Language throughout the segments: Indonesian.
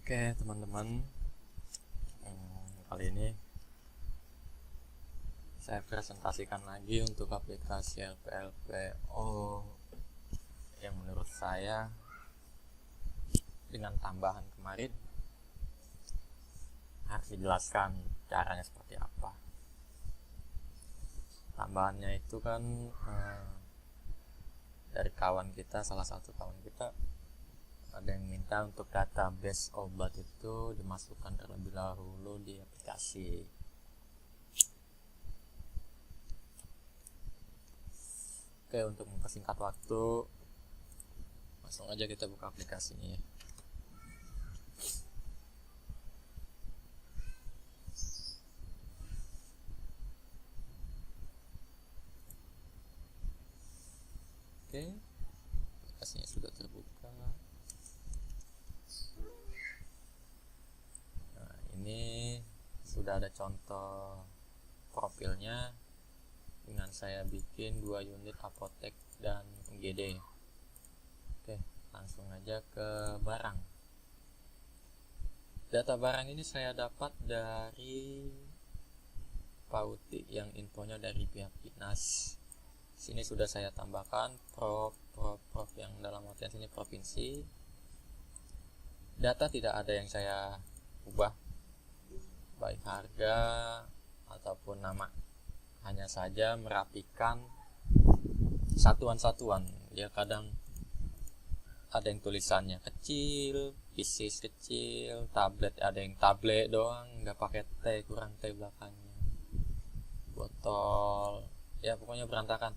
Oke teman-teman, kali ini saya presentasikan lagi untuk aplikasi LPLPO yang menurut saya dengan tambahan kemarin harus dijelaskan caranya seperti apa. Tambahannya itu kan dari kawan kita, salah satu kawan kita ada yang minta untuk database obat itu dimasukkan terlebih dahulu di aplikasi. Oke, untuk mempersingkat waktu, langsung aja kita buka aplikasinya ya. Oke, aplikasinya sudah terbuka. Nah, ini sudah ada contoh profilnya dengan saya bikin 2 unit apotek dan UGD. Oke, langsung aja ke barang. Data barang ini saya dapat dari Pauti yang infonya dari pihak dinas. Sini sudah saya tambahkan prop yang dalam artian sini provinsi. Data tidak ada yang saya ubah, baik harga ataupun nama. Hanya saja merapikan satuan-satuan. Ya kadang ada yang tulisannya kecil, pieces kecil, tablet ada yang tablet doang, nggak pakai T, kurang T belakangnya. Botol, ya pokoknya berantakan.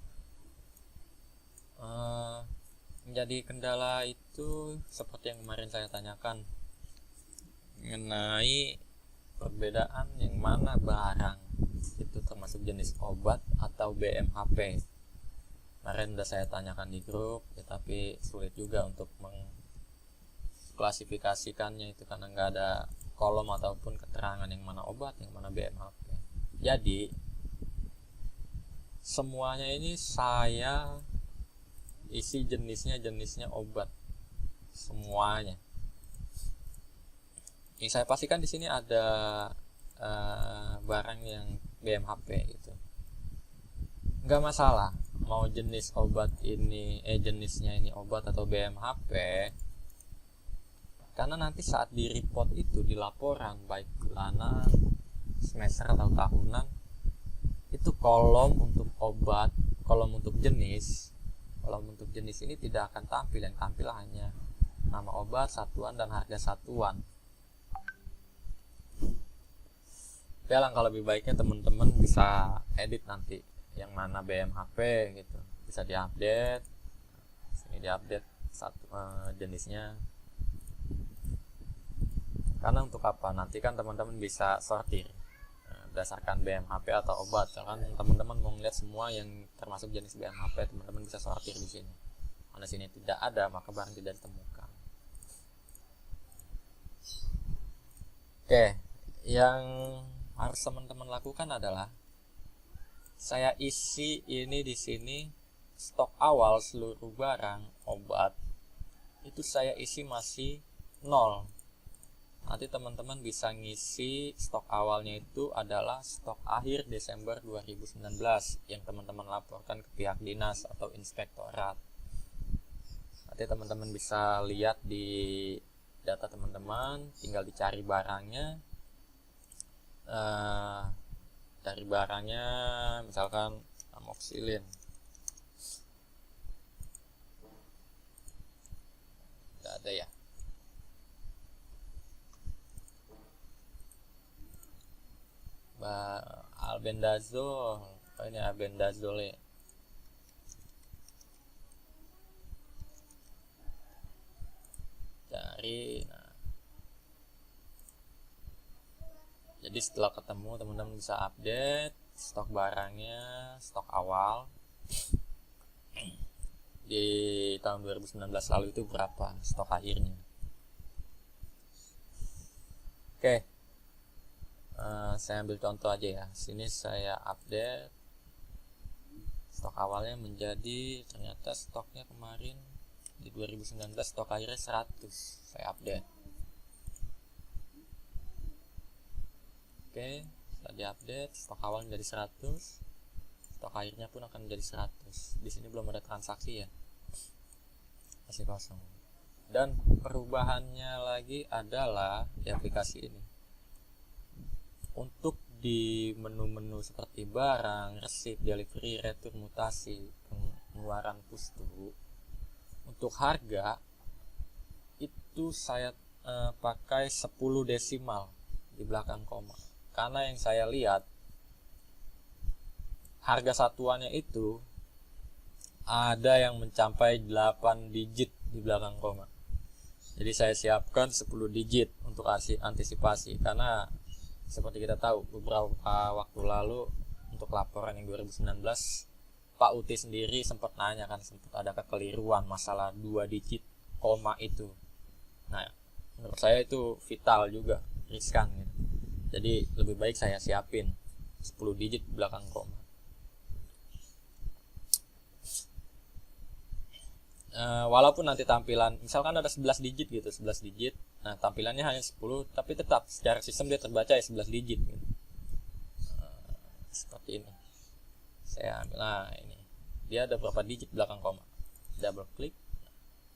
Menjadi kendala itu seperti yang kemarin saya tanyakan mengenai perbedaan yang mana barang itu termasuk jenis obat atau BMHP. Kemarin sudah saya tanyakan di grup, tapi sulit juga untuk mengklasifikasikannya itu karena nggak ada kolom ataupun keterangan yang mana obat, yang mana BMHP. Jadi semuanya ini saya isi jenisnya obat semuanya. Ini saya pastikan di sini ada barang yang BMHP gitu. Nggak masalah mau jenis obat ini jenisnya ini obat atau BMHP, karena nanti saat di report itu di laporan baik bulanan, semester atau tahunan, itu kolom untuk obat, kolom untuk jenis ini tidak akan tampil. Yang tampil hanya nama obat, satuan, dan harga satuan. Ya langkah lebih baiknya teman-teman bisa edit nanti yang mana BMHP gitu, bisa diupdate. Sini diupdate jenisnya. Karena untuk apa? Nanti kan teman-teman bisa sortir berdasarkan BMHP atau obat. Kan teman-teman mau ngeliat semua yang termasuk jenis BMHP, teman-teman bisa sortir di sini. Mana sini tidak ada, maka barang tidak ditemukan. Oke, yang harus teman-teman lakukan adalah saya isi ini di sini stok awal seluruh barang obat itu saya isi masih 0. Nanti teman-teman bisa ngisi stok awalnya itu adalah stok akhir Desember 2019 yang teman-teman laporkan ke pihak dinas atau inspektorat. Nanti teman-teman bisa lihat di data teman-teman, tinggal dicari barangnya. Dari barangnya misalkan amoxicillin, tidak ada ya. Albendazole, ini albendazole. Cari, jadi setelah ketemu teman-teman bisa update stok barangnya, stok awal di tahun 2019 lalu itu berapa stok akhirnya. Oke, saya ambil contoh aja ya. Sini saya update stok awalnya menjadi, ternyata stoknya kemarin di 2019 stok akhirnya 100. Saya update. Oke, setelah diupdate, stok awal menjadi 100, stok akhirnya pun akan menjadi 100. Di sini belum ada transaksi ya, masih kosong. Dan perubahannya lagi adalah di aplikasi ini, untuk di menu-menu seperti barang, receipt, delivery, return, mutasi, pengeluaran pustu, untuk harga itu saya pakai 10 desimal di belakang koma, karena yang saya lihat harga satuannya itu ada yang mencapai 8 digit di belakang koma. Jadi saya siapkan 10 digit untuk antisipasi, karena seperti kita tahu beberapa waktu lalu untuk laporan yang 2019 Pak Uti sendiri sempat nanya kan, sempat ada kekeliruan masalah 2 digit koma itu. Nah, menurut saya itu vital juga, riskan gitu. Jadi lebih baik saya siapin 10 digit belakang koma. Walaupun nanti tampilan misalkan ada 11 digit gitu, 11 digit, nah tampilannya hanya 10, tapi tetap secara sistem dia terbaca ya 11 digit gitu. Seperti ini. Saya ambil, nah ini dia ada berapa digit belakang koma, double klik,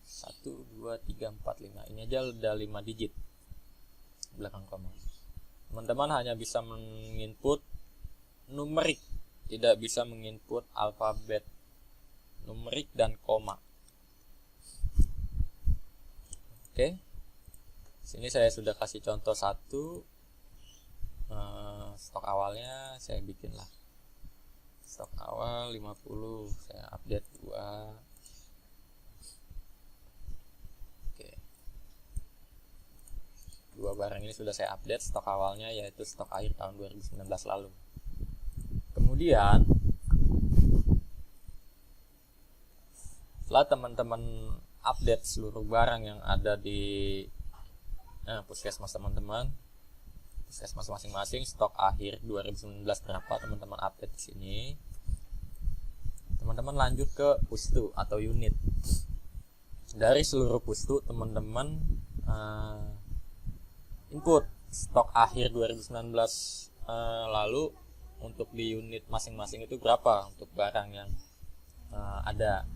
1, 2, 3, 4, 5, ini aja udah 5 digit belakang koma. Teman-teman hanya bisa menginput numerik, tidak bisa menginput alfabet, numerik dan koma. Oke, sini saya sudah kasih contoh satu. Stok awalnya saya bikin lah, stok awal 50, saya update 2. Oke, 2 barang ini sudah saya update stok awalnya, yaitu stok akhir tahun 2019 lalu. Kemudian setelah teman-teman update seluruh barang yang ada di puskesmas teman-teman, puskesmas masing-masing, stok akhir 2019 berapa teman-teman update di sini. Teman-teman lanjut ke pustu atau unit. Dari seluruh pustu teman-teman input stok akhir 2019 lalu untuk di unit masing-masing itu berapa untuk barang yang ada.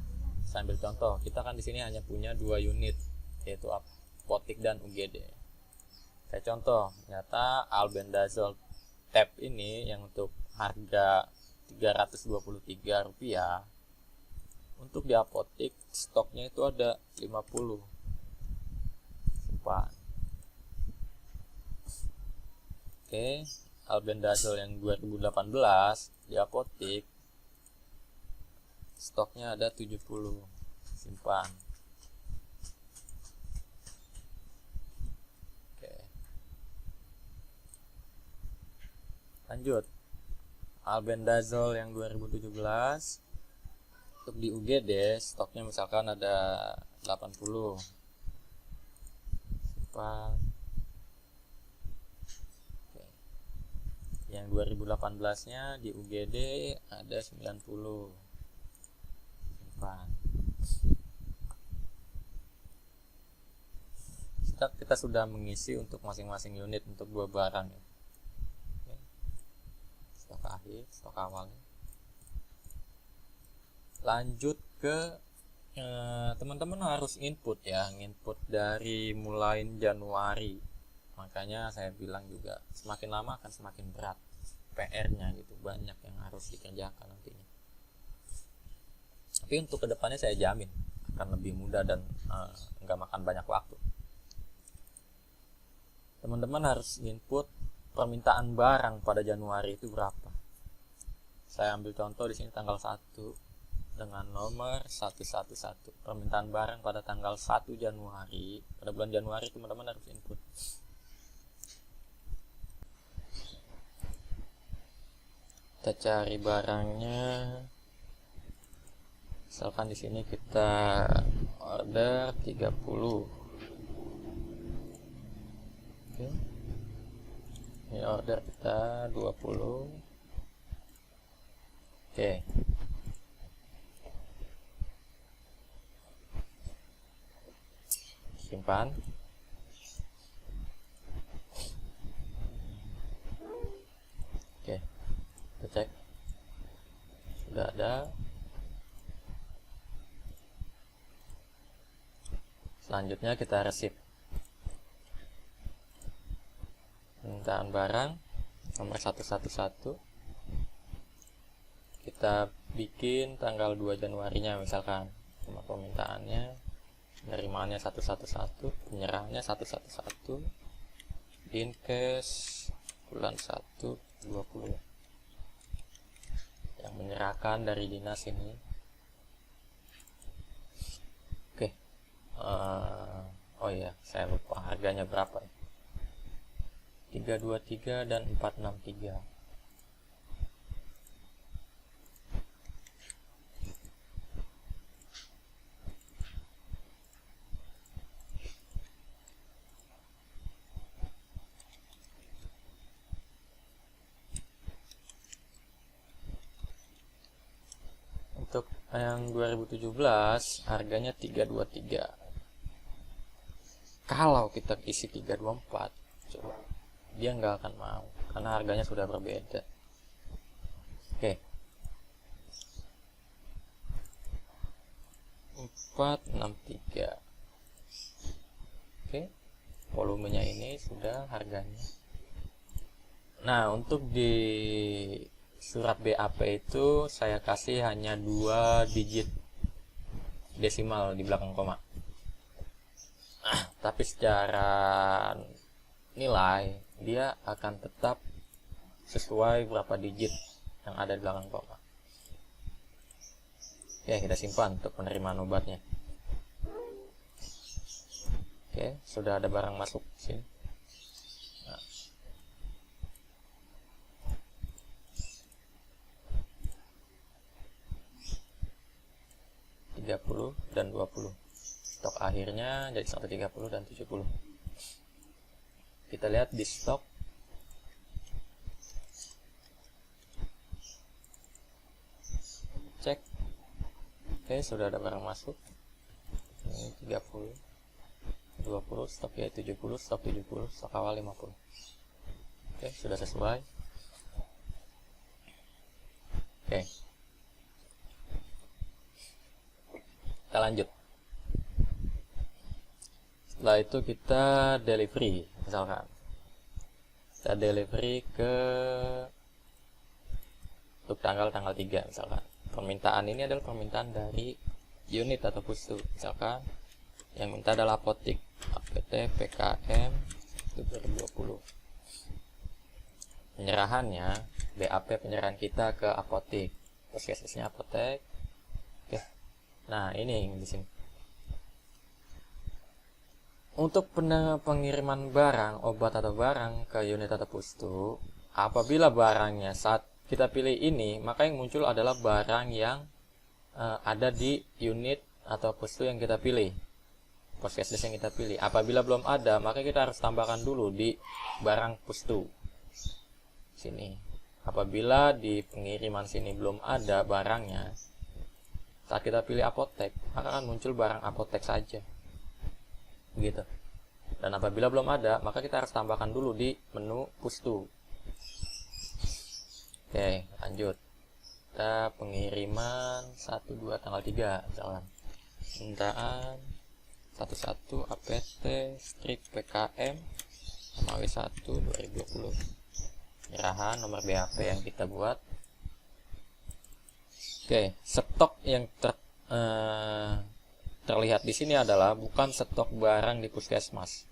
Saya ambil contoh, kita kan di sini hanya punya 2 unit, yaitu apotik dan UGD. Saya contoh, ternyata albendazole tab ini yang untuk harga Rp323, untuk di apotik stoknya itu ada 50. Simpan. Oke, albendazole yang 2018 di apotik stoknya ada 70. Simpan. Oke. Lanjut. Albendazole yang 2017 untuk di UGD stoknya misalkan ada 80. Simpan. Oke. Yang 2018-nya di UGD ada 90. Kita sudah mengisi untuk masing-masing unit untuk 2 barang ya. Oke. Stok akhir, stok awal. Lanjut ke teman-teman harus input ya, input dari mulai Januari. Makanya saya bilang juga semakin lama akan semakin berat PR-nya gitu, banyak yang harus dikerjakan nantinya. Tapi untuk kedepannya saya jamin akan lebih mudah dan nggak makan banyak waktu. Teman-teman harus input permintaan barang pada Januari itu berapa. Saya ambil contoh di sini tanggal 1 dengan nomor 111. Permintaan barang pada tanggal 1 Januari, pada bulan Januari teman-teman harus input. Kita cari barangnya. Misalkan di sini kita order 30. Oke. Ini order kita 20. Oke. Simpan. Selanjutnya kita receipt. Permintaan barang nomor 111. Kita bikin tanggal 2 Januarinya misalkan. Nomor permintaannya, penerimaannya 111, penyerahannya 111. Dinkes bulan 1 20. Yang menyerahkan dari dinas ini. Oke. Oh iya, saya lupa harganya berapa ya. 323 dan 463. Untuk yang 2017 harganya 323. Kalau kita isi 324, coba dia nggak akan mau karena harganya sudah berbeda. Oke. 463. Oke. Volumenya ini sudah harganya. Nah, untuk di surat BAP itu saya kasih hanya 2 digit desimal di belakang koma. Tapi secara nilai dia akan tetap sesuai berapa digit yang ada di belakang koma. Oke, kita simpan untuk penerimaan obatnya. Oke, sudah ada barang masuk sini. Nah. 30 dan 20. Stok akhirnya jadi 130 dan 70. Kita lihat di stok. Cek. Oke, sudah ada barang masuk. Ini 30, 20, stok ya 70, stok 70, stok awal 50. Oke, sudah sesuai. Oke. Kita lanjut. Setelah itu kita delivery, misalkan kita delivery ke untuk tanggal 3 misalkan. Permintaan ini adalah permintaan dari unit atau pustu, misalkan yang minta adalah apotik, APT PKM 2020. Penyerahannya BAP, penyerahan kita ke apotik, puskesmasnya apotek. Oke. Nah, ini di sini. Untuk pengiriman barang, obat atau barang ke unit atau pustu, apabila barangnya saat kita pilih ini, maka yang muncul adalah barang yang ada di unit atau pustu yang kita pilih, puskesmas yang kita pilih. Apabila belum ada, maka kita harus tambahkan dulu di barang pustu sini. Apabila di pengiriman sini belum ada barangnya, saat kita pilih apotek, maka akan muncul barang apotek saja. Begitu. Dan apabila belum ada, maka kita harus tambahkan dulu di menu pustu. Oke, lanjut. Kita pengiriman 12 tanggal 3 misalkan. Permintaan 11 APT strip PKM Romawi 1 2020. Penyerahan nomor BAP yang kita buat. Oke, stok yang terlihat di sini adalah bukan stok barang di puskesmas.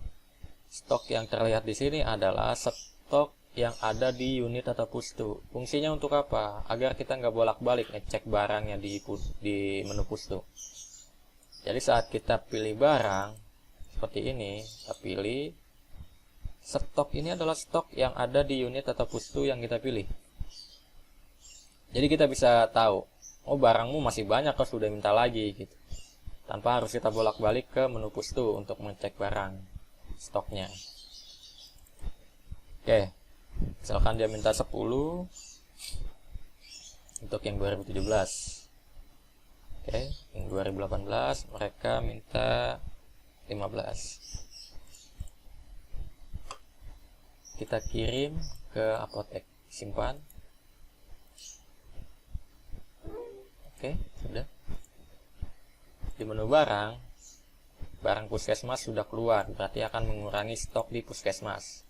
Stok yang terlihat di sini adalah stok yang ada di unit atau pustu. Fungsinya untuk apa? Agar kita nggak bolak-balik ngecek barangnya di menu pustu. Jadi saat kita pilih barang seperti ini, kita pilih stok ini adalah stok yang ada di unit atau pustu yang kita pilih. Jadi kita bisa tahu, oh barangmu masih banyak, kok sudah minta lagi gitu. Tanpa harus kita bolak-balik ke menu pustu untuk mengecek barang stoknya. Oke, misalkan dia minta 10 untuk yang 2017. Oke, yang 2018 mereka minta 15. Kita kirim ke apotek, simpan. Oke, sudah. Di menu barang barang puskesmas sudah keluar, berarti akan mengurangi stok di puskesmas.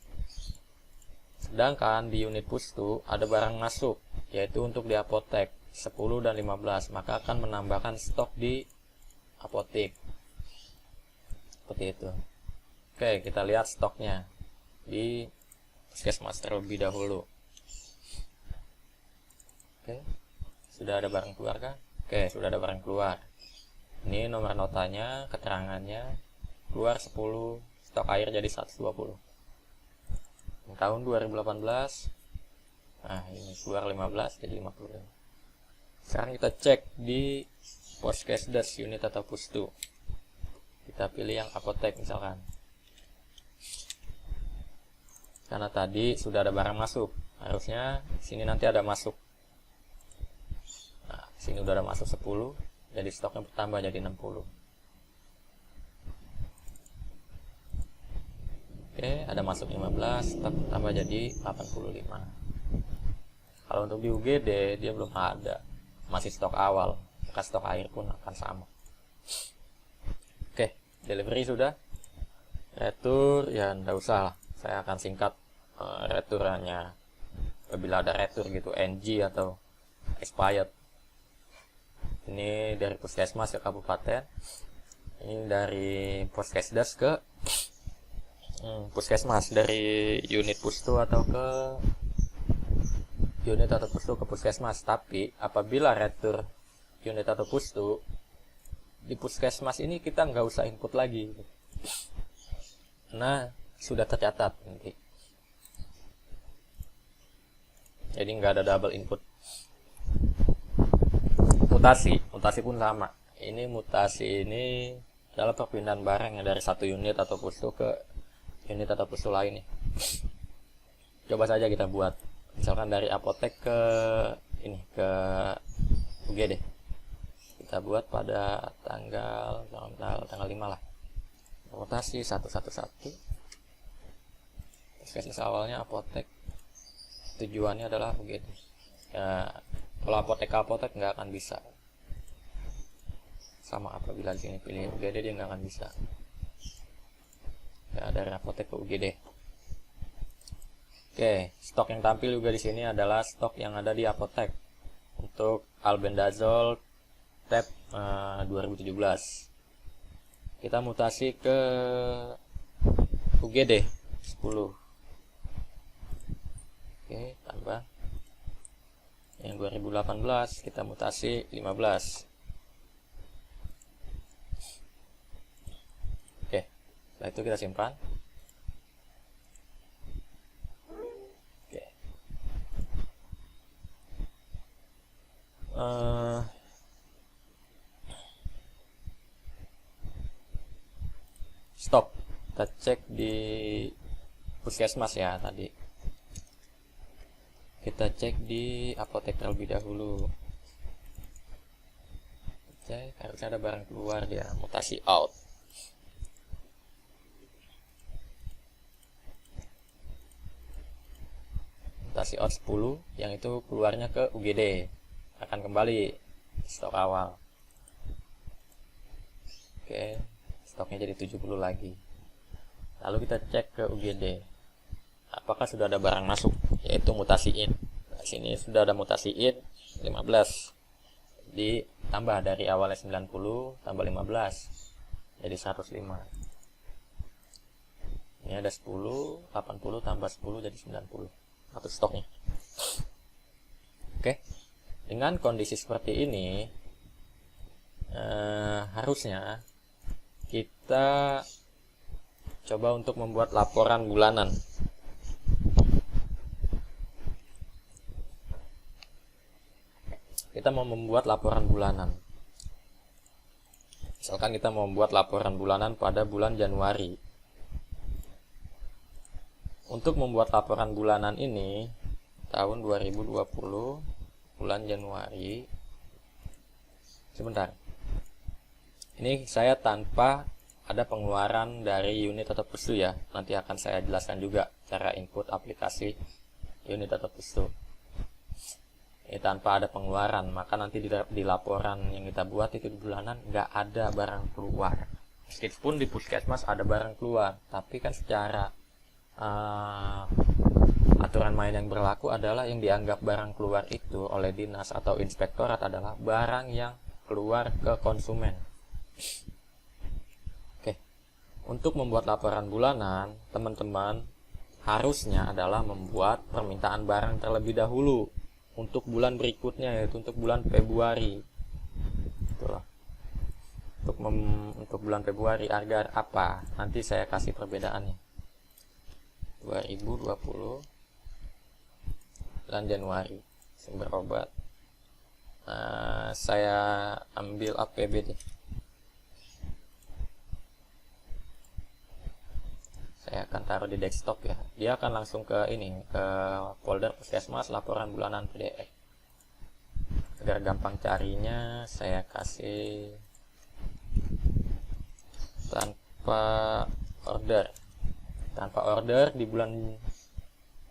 Sedangkan di unit pustu ada barang masuk, yaitu untuk di apotek 10 dan 15, maka akan menambahkan stok di apotek. Seperti itu. Oke, kita lihat stoknya di puskesmas terlebih dahulu. Oke, sudah ada barang keluar kah? Oke, sudah ada barang keluar. Ini nomor notanya, keterangannya, keluar 10, stok air jadi 120. Tahun 2018, nah ini keluar 15 jadi 50. Sekarang kita cek di Puskesdes unit atau pustu. Kita pilih yang apotek misalkan. Karena tadi sudah ada barang masuk, harusnya sini nanti ada masuk. Nah, sini udah ada masuk 10, jadi stoknya bertambah jadi 60. Oke, ada masuk 15, stok bertambah jadi 85. Kalau untuk di UGD dia belum ada, masih stok awal, maka stok air pun akan sama. Oke, delivery sudah. Retur ya enggak usah lah, saya akan singkat returannya. Apabila ada retur gitu, NG atau expired. Ini dari puskesmas ke kabupaten, ini dari Puskesdes ke puskesmas, dari unit pustu atau ke unit atau pustu ke puskesmas. Tapi apabila retur unit atau pustu di puskesmas ini, kita nggak usah input lagi, nah sudah tercatat nanti, jadi nggak ada double input. Mutasi pun sama. Ini mutasi ini adalah perpindahan barang yang dari satu unit atau pustu ke unit atau pustu lain nih. Coba saja kita buat, misalkan dari apotek ke ini ke UGD. Kita buat pada tanggal 5 lah. Mutasi 111. Puskesmas awalnya apotek, tujuannya adalah UGD. Ya, kalau apotek ke apotek nggak akan bisa. Sama apabila di sini pilih UGD, dia nggak akan bisa. Ya, dari apotek ke UGD. Oke, stok yang tampil juga di sini adalah stok yang ada di apotek. Untuk albendazole tab 2017. Kita mutasi ke UGD 10. Oke, tambah. Yang 2018 kita mutasi 15. Oke, setelah itu kita simpan. Oke. Stop. Kita cek di puskesmas ya tadi. Kita cek di apotek terlebih dahulu. Cek, harusnya ada barang keluar, dia mutasi out. Mutasi out 10, yang itu keluarnya ke UGD. Akan kembali stok awal. Oke, stoknya jadi 70 lagi. Lalu kita cek ke UGD. Apakah sudah ada barang masuk, yaitu mutasi in. Nah, sini sudah ada mutasi in 15, ditambah dari awalnya 90 tambah 15 jadi 105. Ini ada 10, 80 tambah 10 jadi 90 atau stoknya. Oke, dengan kondisi seperti ini harusnya kita coba untuk membuat laporan bulanan. Kita mau membuat laporan bulanan. Misalkan kita mau membuat laporan bulanan pada bulan Januari. Untuk membuat laporan bulanan ini tahun 2020 bulan Januari. Sebentar. Ini saya tanpa ada pengeluaran dari unit atau pustu ya. Nanti akan saya jelaskan juga cara input aplikasi unit atau pustu. Ini tanpa ada pengeluaran, maka nanti di laporan yang kita buat itu di bulanan nggak ada barang keluar. Meskipun di puskesmas ada barang keluar, tapi kan secara aturan main yang berlaku adalah yang dianggap barang keluar itu oleh dinas atau inspektorat adalah barang yang keluar ke konsumen. Oke. Untuk membuat laporan bulanan, teman-teman harusnya adalah membuat permintaan barang terlebih dahulu untuk bulan berikutnya, yaitu untuk bulan Februari. Itulah. Untuk bulan Februari agar apa? Nanti saya kasih perbedaannya. 2020 bulan Januari sumber obat. Saya ambil APBD. Saya akan taruh di desktop ya. Dia akan langsung ke folder puskesmas laporan bulanan PDF. Agar gampang carinya, saya kasih tanpa order di bulan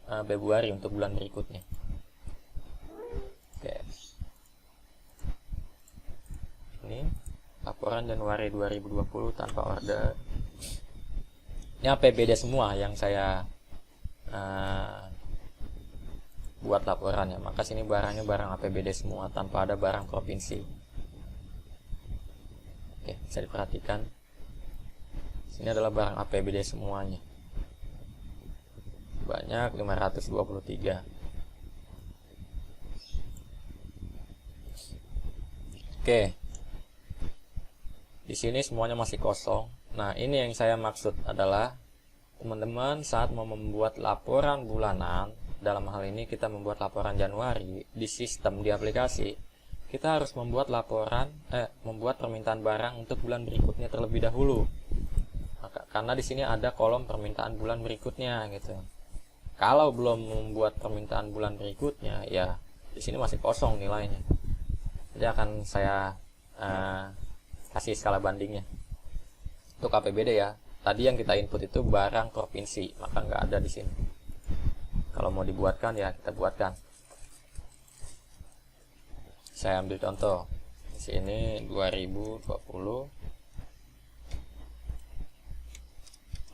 Februari untuk bulan berikutnya. Oke. Ini laporan Januari 2020 tanpa order. Ini APBD semua yang saya buat laporannya. Maka sini barangnya barang APBD semua tanpa ada barang provinsi. Oke, bisa diperhatikan. Sini adalah barang APBD semuanya. Banyak 523. Oke. Di sini semuanya masih kosong. Nah, ini yang saya maksud adalah teman-teman saat mau membuat laporan bulanan, dalam hal ini kita membuat laporan Januari di sistem di aplikasi, kita harus membuat membuat permintaan barang untuk bulan berikutnya terlebih dahulu. Karena di sini ada kolom permintaan bulan berikutnya gitu. Kalau belum membuat permintaan bulan berikutnya, ya di sini masih kosong nilainya. Jadi akan saya kasih skala bandingnya. Untuk APBD ya, tadi yang kita input itu barang provinsi, maka nggak ada di sini. Kalau mau dibuatkan ya kita buatkan. Saya ambil contoh. Di sini 2020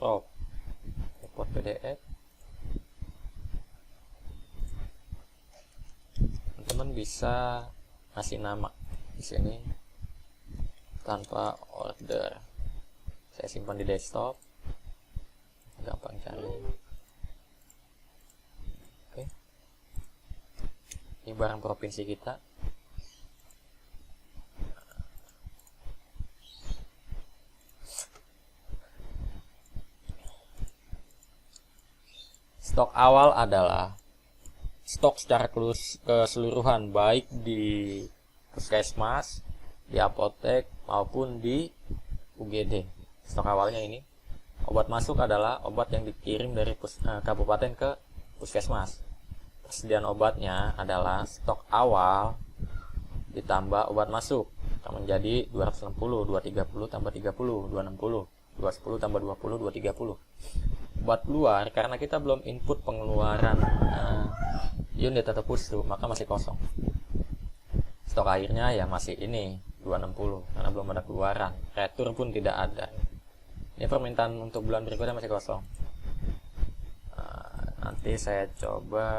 Prop import PDF. Teman-teman bisa ngasih nama di sini tanpa order. Saya simpan di desktop, gampang cari. Oke. Ini barang provinsi kita. Stok awal adalah stok secara keseluruhan, baik di puskesmas, di apotek maupun di UGD. Stok awalnya ini. Obat masuk adalah obat yang dikirim dari kabupaten ke puskesmas. Persediaan obatnya adalah stok awal ditambah obat masuk, akan menjadi 260, 230 tambah 30, 260, 210 tambah 20, 230. Obat luar, karena kita belum input pengeluaran unit atau pustu, maka masih kosong. Stok airnya ya masih ini 260 karena belum ada keluaran. Retur pun tidak ada. Ini permintaan untuk bulan berikutnya masih kosong. Nanti saya coba,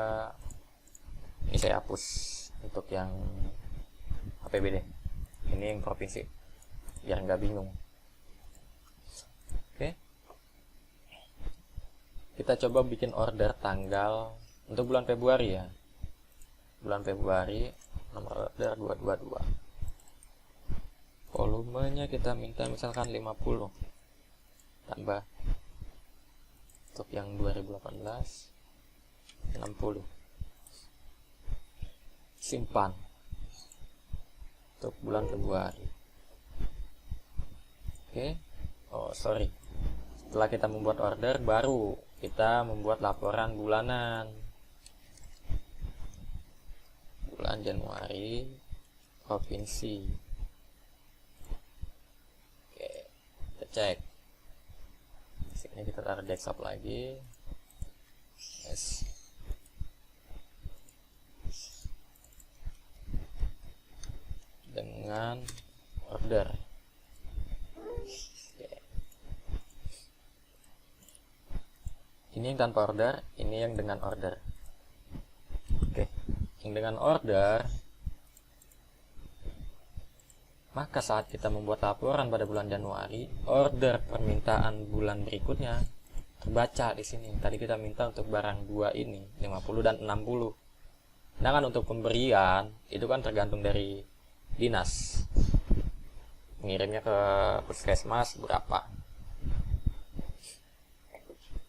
ini saya hapus untuk yang APBD. Ini yang provinsi, biar nggak bingung. Oke. Kita coba bikin order tanggal untuk bulan Februari ya. Bulan Februari nomor order 222. Volumenya kita minta misalkan 50. Tambah untuk yang 2018 60. Simpan untuk bulan Februari. Oke. Oh, sorry. Setelah kita membuat order, baru kita membuat laporan bulanan. Bulan Januari provinsi. Oke, kita cek. Sini kita taruh desktop lagi. Yes. Dengan order. Oke. Ini yang tanpa order, ini yang dengan order. Oke, yang dengan order, maka saat kita membuat laporan pada bulan Januari, order permintaan bulan berikutnya terbaca di sini. Tadi kita minta untuk barang 2 ini 50 dan 60. Sedangkan untuk pemberian itu kan tergantung dari dinas, mengirimnya ke puskesmas berapa.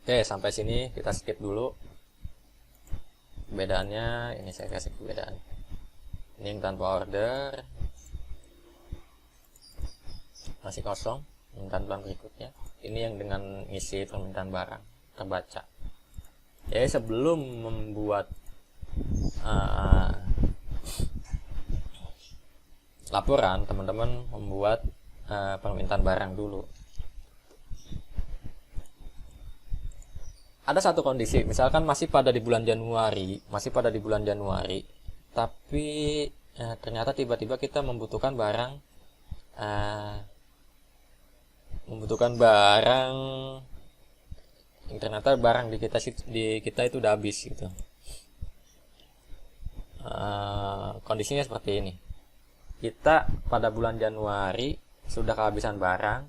Oke, sampai sini kita skip dulu. Perbedaannya ini saya kasih perbedaan. Ini yang tanpa order masih kosong. Ini tampilan berikutnya. Ini yang dengan isi permintaan barang terbaca. Jadi sebelum membuat laporan, teman-teman membuat permintaan barang dulu. Ada satu kondisi, misalkan masih pada di bulan Januari, tapi ternyata tiba-tiba kita membutuhkan barang yang ternyata barang di kita itu udah habis gitu. Kondisinya seperti ini. Kita pada bulan Januari sudah kehabisan barang,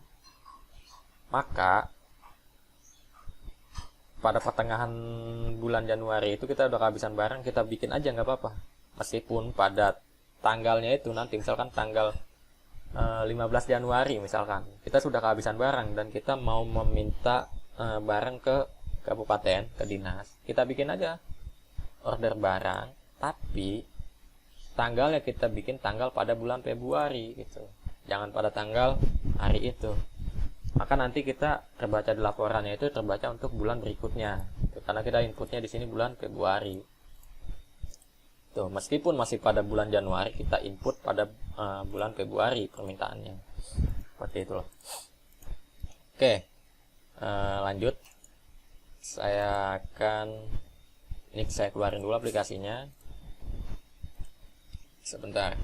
maka pada pertengahan bulan Januari itu kita udah kehabisan barang, kita bikin aja nggak apa-apa, meskipun pada tanggalnya itu nanti misalkan tanggal 15 Januari misalkan kita sudah kehabisan barang dan kita mau meminta barang ke kabupaten, ke dinas, kita bikin aja order barang, tapi tanggalnya kita bikin tanggal pada bulan Februari gitu, jangan pada tanggal hari itu. Maka nanti kita terbaca di laporannya itu terbaca untuk bulan berikutnya, karena kita inputnya di sini bulan Februari. Tuh, meskipun masih pada bulan Januari, kita input pada bulan Februari permintaannya. Seperti itu loh. Oke, lanjut. Saya keluarin dulu aplikasinya. Sebentar.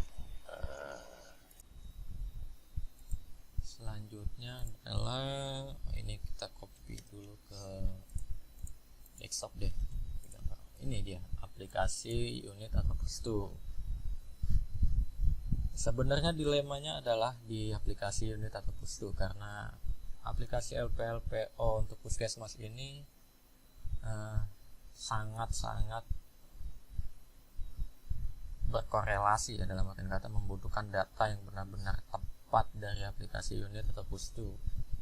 Selanjutnya adalah ini, kita copy dulu ke desktop deh. Ini dia aplikasi unit atau pustu. Sebenarnya dilemanya adalah di aplikasi unit atau pustu, karena aplikasi LPLPO untuk puskesmas ini sangat-sangat berkorelasi ya, dalam artian kata membutuhkan data yang benar-benar tepat dari aplikasi unit atau pustu.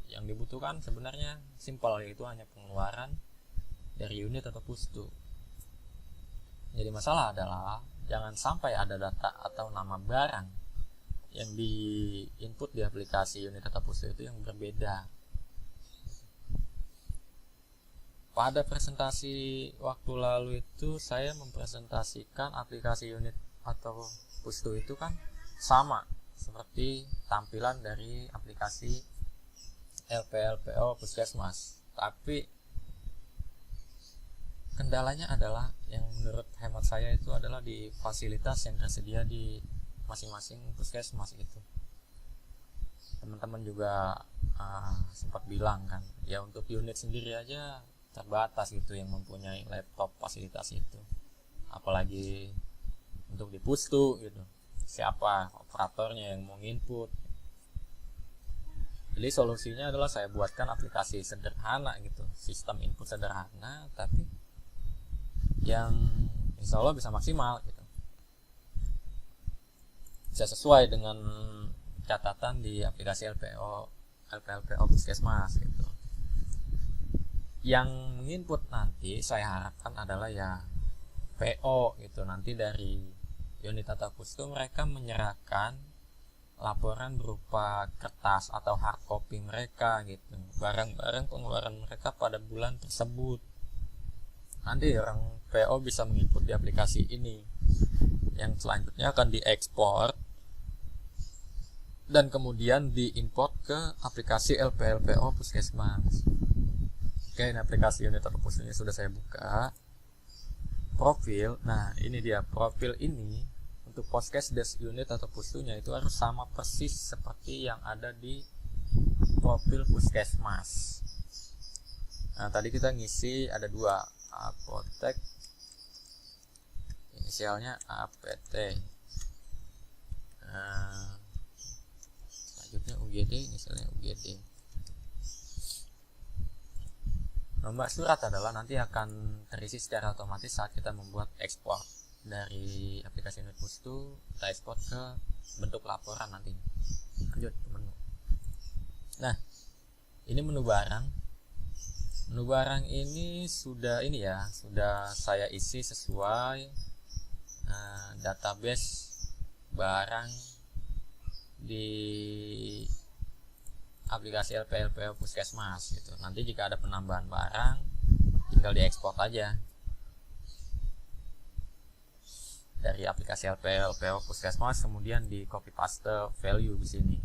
Yang dibutuhkan sebenarnya simpel, yaitu hanya pengeluaran dari unit atau pustu. Jadi masalah adalah jangan sampai ada data atau nama barang yang di input di aplikasi unit atau pustu itu yang berbeda. Pada presentasi waktu lalu itu saya mempresentasikan aplikasi unit atau pustu itu kan sama seperti tampilan dari aplikasi LPLPO puskesmas, tapi kendalanya adalah yang menurut hemat saya itu adalah di fasilitas yang tersedia di masing-masing puskesmas itu. Teman-teman juga sempat bilang kan, ya untuk unit sendiri aja terbatas gitu yang mempunyai laptop fasilitas itu, apalagi untuk di pustu gitu, siapa operatornya yang mau input. Jadi solusinya adalah saya buatkan aplikasi sederhana gitu, sistem input sederhana, tapi yang insya Allah bisa maksimal gitu, bisa sesuai dengan catatan di aplikasi LPLPO puskesmas gitu. Yang menginput nanti saya harapkan adalah ya PO gitu, nanti dari unit atau pustu mereka menyerahkan laporan berupa kertas atau hard copy mereka gitu, barang-barang pengeluaran mereka pada bulan tersebut. Nanti orang PO bisa menginput di aplikasi ini, yang selanjutnya akan diekspor dan kemudian diimport ke aplikasi LPLPO puskesmas. Oke, ini aplikasi unit atau pustunya sudah saya buka. Profil, nah ini dia profil ini untuk Puskesdes unit atau pustunya itu harus sama persis seperti yang ada di profil puskesmas. Nah, tadi kita ngisi ada 2, apotek inisialnya APT. Selanjutnya UGD, inisialnya UGD. Nomor surat adalah nanti akan terisi secara otomatis saat kita membuat ekspor dari aplikasi Unitboost itu, kita ekspor ke bentuk laporan nantinya. Lanjut ke menu. Nah, ini menu barang. Menu barang ini sudah saya isi sesuai database barang di aplikasi LPLPO Puskesmas gitu. Nanti jika ada penambahan barang tinggal diekspor aja dari aplikasi LPLPO Puskesmas, kemudian di copy paste value di sini.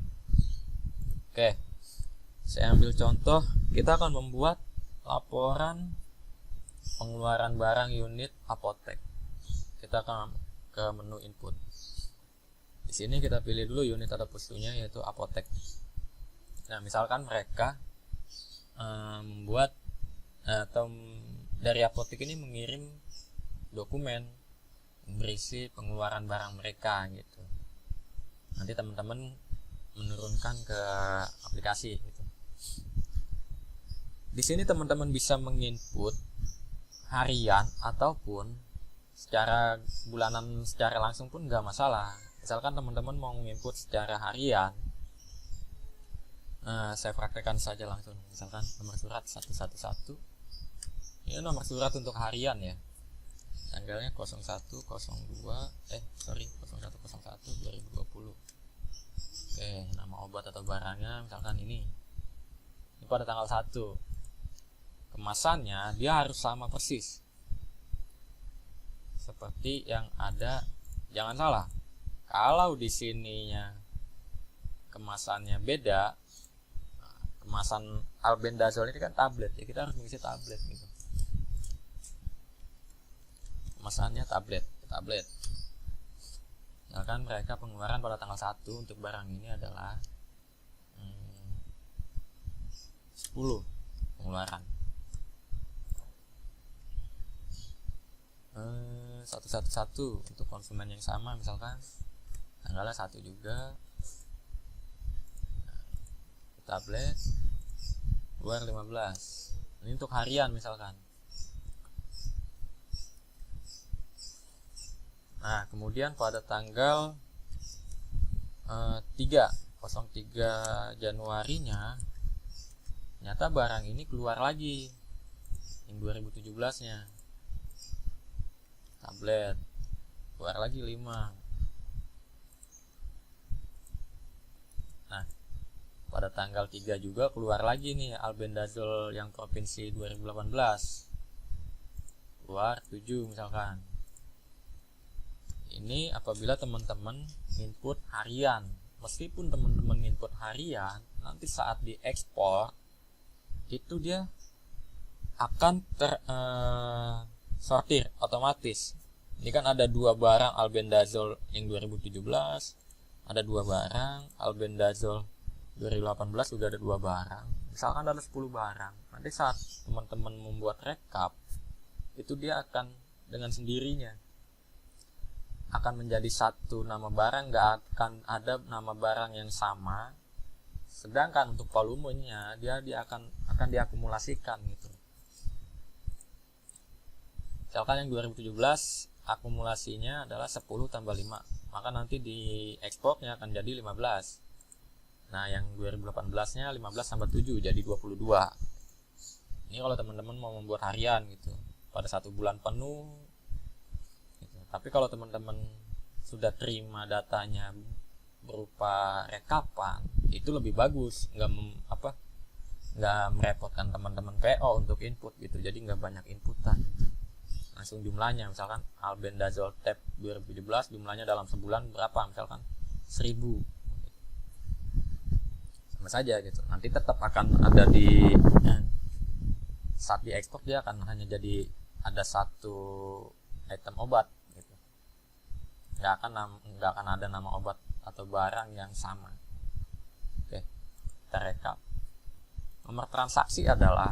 Oke. Saya ambil contoh, kita akan membuat laporan pengeluaran barang unit apotek. Kita akan ke menu input. Di sini kita pilih dulu unit atau pustunya, yaitu apotek. Nah, misalkan mereka membuat atau dari apotek ini mengirim dokumen berisi pengeluaran barang mereka gitu. Nanti teman-teman menurunkan ke aplikasi gitu. Di sini teman-teman bisa menginput harian ataupun secara bulanan, secara langsung pun nggak masalah. Misalkan teman-teman mau menginput secara harian, saya praktekkan saja langsung. Misalkan nomor surat 111, ini nomor surat untuk harian ya, tanggalnya 01/01/2020. Oke, nama obat atau barangnya misalkan ini pada tanggal 1. Kemasannya dia harus sama persis seperti yang ada. Jangan salah, kalau di sininya kemasannya beda, kemasan albendazole ini kan tablet ya, kita harus mengisi tablet gitu. Kemasannya tablet. Misalkan mereka pengeluaran pada tanggal 1 untuk barang ini adalah 10 pengeluaran. 111 untuk konsumen yang sama, misalkan tanggalnya 1 juga. Tablet keluar 15. Ini untuk harian misalkan. Nah, kemudian pada tanggal 03 Januarinya ternyata barang ini keluar lagi yang 2017-nya. Tablet keluar lagi 5. Nah, pada tanggal 3 juga keluar lagi nih albendazole yang provinsi 2018. Keluar 7 misalkan. Ini apabila teman-teman input harian. Meskipun teman-teman input harian, nanti saat diekspor itu dia akan sortir otomatis. Ini kan ada 2 barang albendazole yang 2017, ada 2 barang albendazole 2018 juga ada 2 barang. Misalkan ada 10 barang. Nanti saat teman-teman membuat rekap, itu dia akan dengan sendirinya akan menjadi satu nama barang, nggak akan ada nama barang yang sama. Sedangkan untuk volumenya dia akan diakumulasikan gitu. Misalkan yang 2017 akumulasinya adalah 10 tambah 5, maka nanti di ekspornya akan jadi 15. Nah, yang 2018-nya 15 tambah 7 jadi 22. Ini kalau teman-teman mau membuat harian gitu, pada 1 bulan penuh gitu. Tapi kalau teman-teman sudah terima datanya berupa rekapan, itu lebih bagus, nggak merepotkan teman-teman PO untuk input gitu. Jadi nggak banyak inputan, langsung jumlahnya. Misalkan albendazole tab 2017 jumlahnya dalam sebulan berapa, misalkan 1000, sama saja gitu. Nanti tetap akan ada di saat diekspor, dia akan hanya jadi ada satu item obat gitu. Nggak akan ada nama obat atau barang yang sama. Oke, kita rekap. Nomor transaksi adalah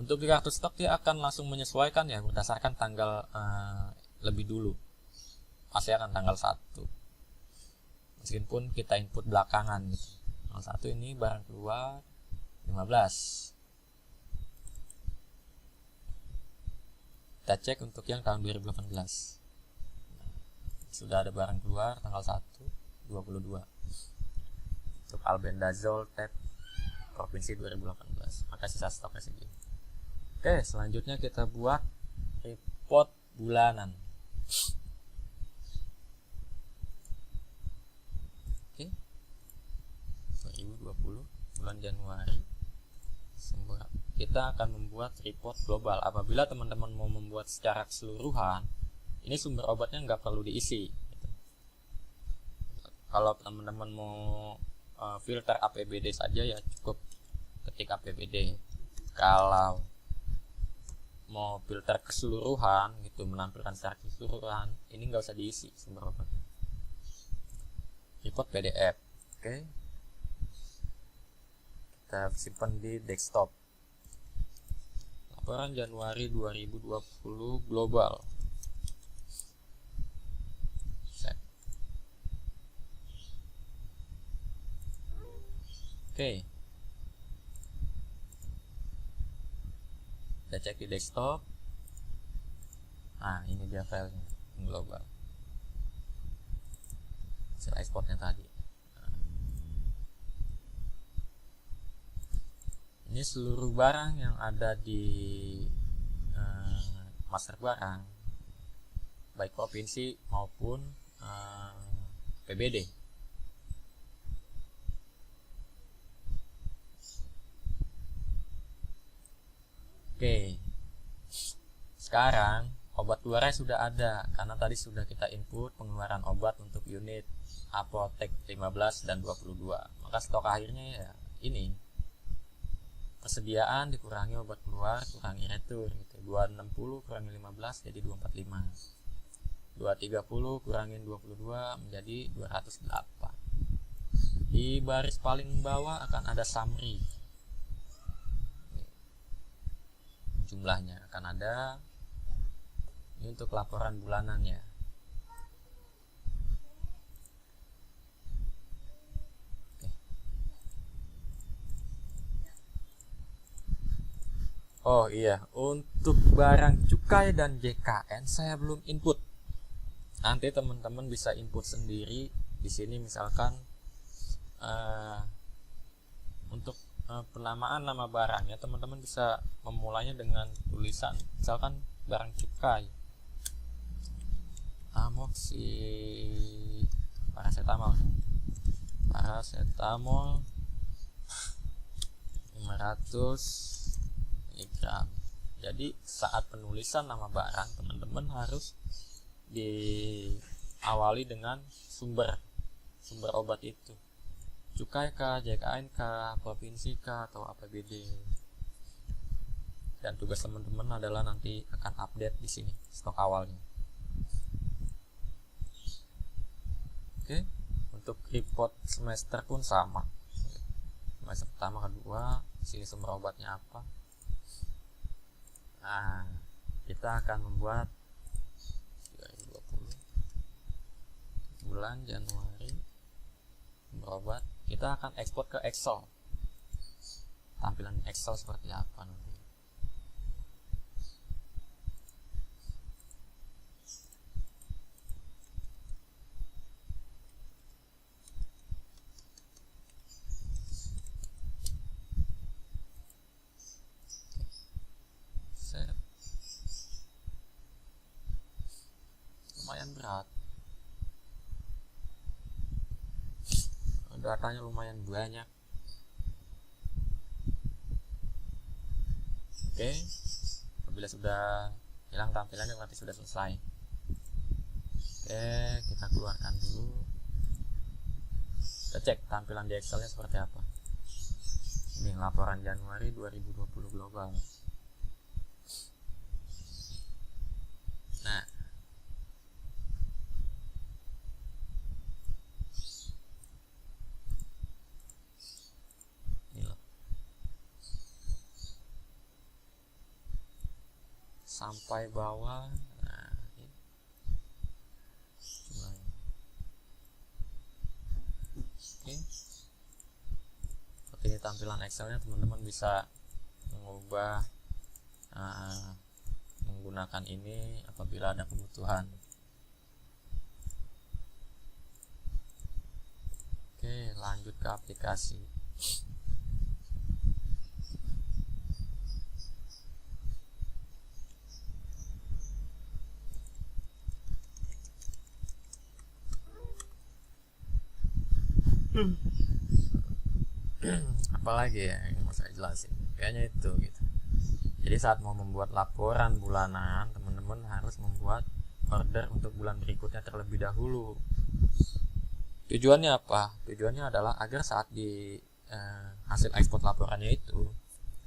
Untuk di kartu stok dia akan langsung menyesuaikan ya berdasarkan tanggal lebih dulu. Pasti akan tanggal 1. Meskipun kita input belakangan gitu. Tanggal 1 ini barang keluar 15. Kita cek untuk yang tahun 2018. Sudah ada barang keluar tanggal 1 22 untuk albendazole tab provinsi 2018. Maka sisa stoknya segini. Oke, selanjutnya kita buat report bulanan. Oke, 2020 bulan Januari. Kita akan membuat report global. Apabila teman-teman mau membuat secara keseluruhan, ini sumber obatnya nggak perlu diisi gitu. Kalau teman-teman mau filter APBD saja ya cukup ketik APBD. Kalau mau filter keseluruhan gitu, menampilkan secara keseluruhan, ini nggak usah diisi sumber obatnya. Report PDF. Oke, kita simpan di desktop. Laporan Januari 2020 global. Oke. Kita cek di desktop. Nah, ini dia filenya global. Hasil ekspornya tadi. Ini seluruh barang yang ada di master barang, baik provinsi maupun PBD. Oke, sekarang obat keluarnya sudah ada karena tadi sudah kita input pengeluaran obat untuk unit apotek 15 dan 22. Maka stok akhirnya ya ini. Persediaan dikurangi obat keluar, kurangi retur gitu. 260 kurangi 15 jadi 245. 230 kurangin 22 menjadi 208. Di baris paling bawah akan ada summary. Jumlahnya akan ada. Ini untuk laporan bulanannya. Oh iya, untuk barang cukai dan JKN saya belum input. Nanti teman-teman bisa input sendiri di sini, misalkan untuk penamaan nama barangnya teman-teman bisa memulainya dengan tulisan misalkan barang cukai amoksi paracetamol 500 mg. Jadi saat penulisan nama barang teman-teman harus diawali dengan sumber obat itu, cukai kah, JKN kah, provinsi kah, atau APBD. Dan tugas teman-teman adalah nanti akan update di sini stok awalnya. Oke, untuk report semester pun sama. Semester pertama, kedua, sini sumber obatnya apa. Nah, kita akan membuat 2020 bulan Januari sumber obat. Kita akan ekspor ke Excel. Tampilan Excel seperti apa nanti. Set. Lumayan berat. Datanya lumayan banyak. Oke, apabila sudah hilang tampilannya berarti sudah selesai. Oke, kita keluarkan dulu. Kita cek tampilan di Excelnya seperti apa. Ini laporan Januari 2020 global. Nah, sampai bawah. Nah, ini. Oke. Seperti ini tampilan Excelnya, teman-teman bisa mengubah menggunakan ini apabila ada kebutuhan. Oke, lanjut ke aplikasi. Apalagi ya yang mau saya jelasin, kayaknya itu gitu. Jadi saat mau membuat laporan bulanan, teman-teman harus membuat order untuk bulan berikutnya terlebih dahulu. Tujuannya apa? Tujuannya adalah agar saat di hasil ekspor laporannya itu,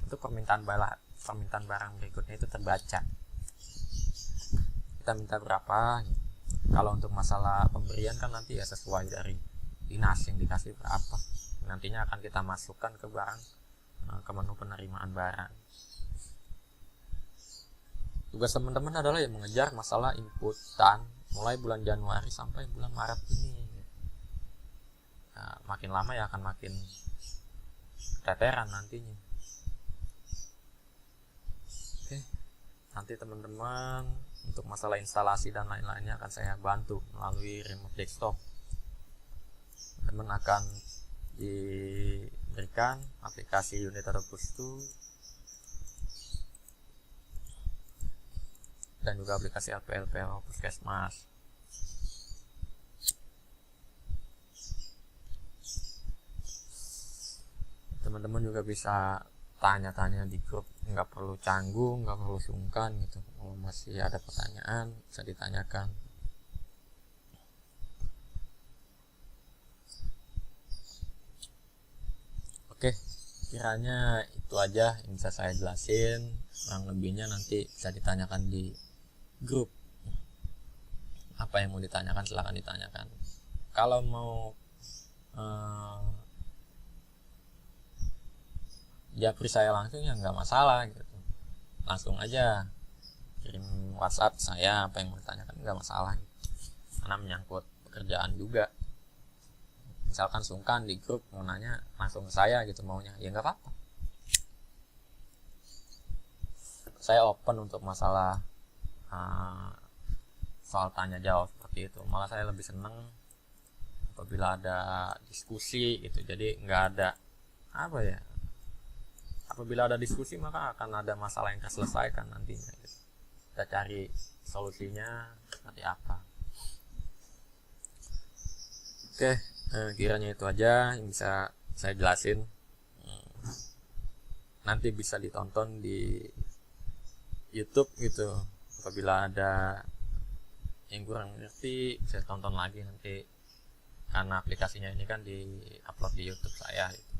untuk permintaan barang berikutnya itu terbaca. Kita minta berapa? Kalau untuk masalah pemberian kan nanti ya sesuai dari dinas yang dikasih berapa. Nantinya akan kita masukkan ke barang, ke menu penerimaan barang. Tugas teman-teman adalah yang mengejar masalah inputan mulai bulan Januari sampai bulan Maret ini. Nah, makin lama ya akan makin keteteran nantinya. Oke, nanti teman-teman untuk masalah instalasi dan lain-lainnya akan saya bantu melalui remote desktop. Teman akan diberikan aplikasi unit atau push-to dan juga aplikasi LPLPL Puskesmas. Teman-teman juga bisa tanya-tanya di grup, nggak perlu canggung, nggak perlu sungkan gitu. Kalau masih ada pertanyaan bisa ditanyakan. Oke, kiranya itu aja yang bisa saya jelasin. Kurang lebihnya nanti bisa ditanyakan di grup. Apa yang mau ditanyakan silahkan ditanyakan. Kalau mau japri saya langsung ya nggak masalah gitu, langsung aja kirim WhatsApp saya apa yang mau ditanyakan, nggak masalah gitu. Karena menyangkut pekerjaan juga. Misalkan sungkan di grup mau nanya langsung ke saya gitu maunya, ya nggak apa-apa. Saya open untuk masalah soal tanya jawab seperti itu. Malah saya lebih seneng apabila ada diskusi gitu. Jadi nggak ada apa ya, apabila ada diskusi maka akan ada masalah yang terselesaikan nantinya gitu. Kita cari solusinya seperti apa. Oke, kiranya itu aja yang bisa saya jelasin. Nanti bisa ditonton di YouTube gitu. Apabila ada yang kurang ngerti bisa tonton lagi nanti, karena aplikasinya ini kan di-upload di YouTube saya gitu.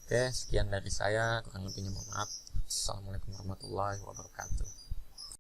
Oke, sekian dari saya, kurang lebihnya mohon maaf. Assalamualaikum warahmatullahi wabarakatuh.